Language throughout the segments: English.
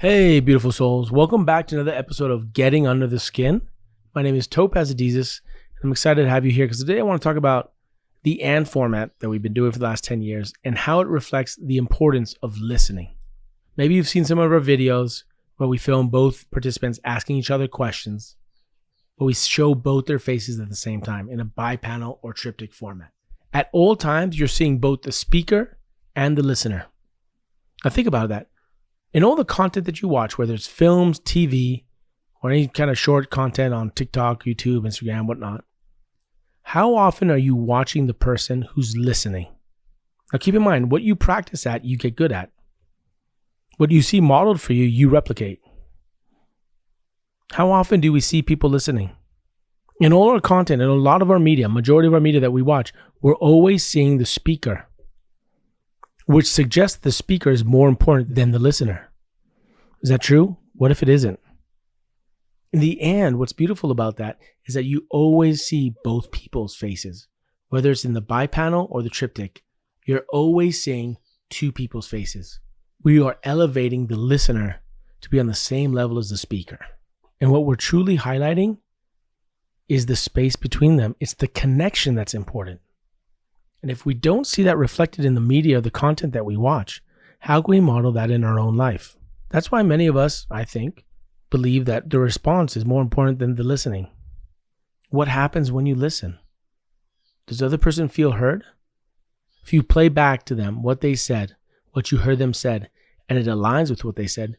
Hey, beautiful souls. Welcome back to another episode of Getting Under the Skin. My name is Topaz. I'm excited to have you here because today I want to talk about the AND format that we've been doing for the last 10 years and how it reflects the importance of listening. Maybe you've seen some of our videos where we film both participants asking each other questions, but we show both their faces at the same time in a bi-panel or triptych format. At all times, you're seeing both the speaker and the listener. Now think about that. In all the content that you watch, whether it's films, TV, or any kind of short content on TikTok, YouTube, Instagram, whatnot, how often are you watching the person who's listening? Now keep in mind, what you practice at, you get good at. What you see modeled for you, you replicate. How often do we see people listening? In all our content, in a lot of our media, majority of our media that we watch, we're always seeing the speaker, which suggests the speaker is more important than the listener. Is that true? What if it isn't? In the end, what's beautiful about that is that you always see both people's faces. Whether it's in the bi-panel or the triptych, you're always seeing two people's faces. We are elevating the listener to be on the same level as the speaker. And what we're truly highlighting is the space between them. It's the connection that's important. And if we don't see that reflected in the media or the content that we watch, how can we model that in our own life? That's why many of us, I think, believe that the response is more important than the listening. What happens when you listen? Does the other person feel heard? If you play back to them what they said, what you heard them said, and it aligns with what they said,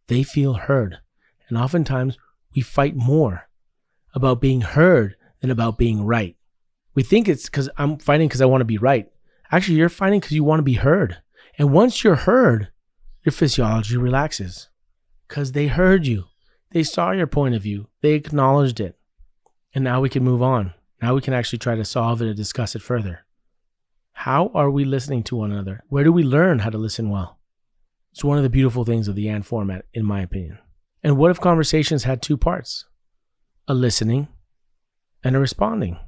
they feel heard. And oftentimes we fight more about being heard than about being right. We think it's because I'm fighting because I want to be right. Actually, you're fighting because you want to be heard. And once you're heard, your physiology relaxes because they heard you. They saw your point of view. They acknowledged it. And now we can move on. Now we can actually try to solve it and discuss it further. How are we listening to one another? Where do we learn how to listen well? It's one of the beautiful things of the AND format, in my opinion. And what if conversations had two parts? A listening and a responding.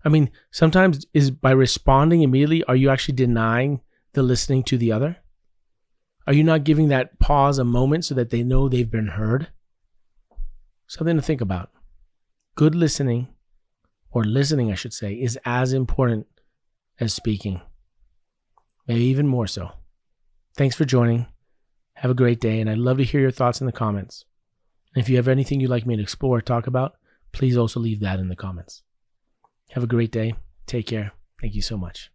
I mean, sometimes is by responding immediately, are you actually denying the listening to the other? Are you not giving that pause a moment so that they know they've been heard? Something to think about. Good listening, or listening, I should say, is as important as speaking. Maybe even more so. Thanks for joining. Have a great day, and I'd love to hear your thoughts in the comments. And if you have anything you'd like me to explore or talk about, please also leave that in the comments. Have a great day. Take care. Thank you so much.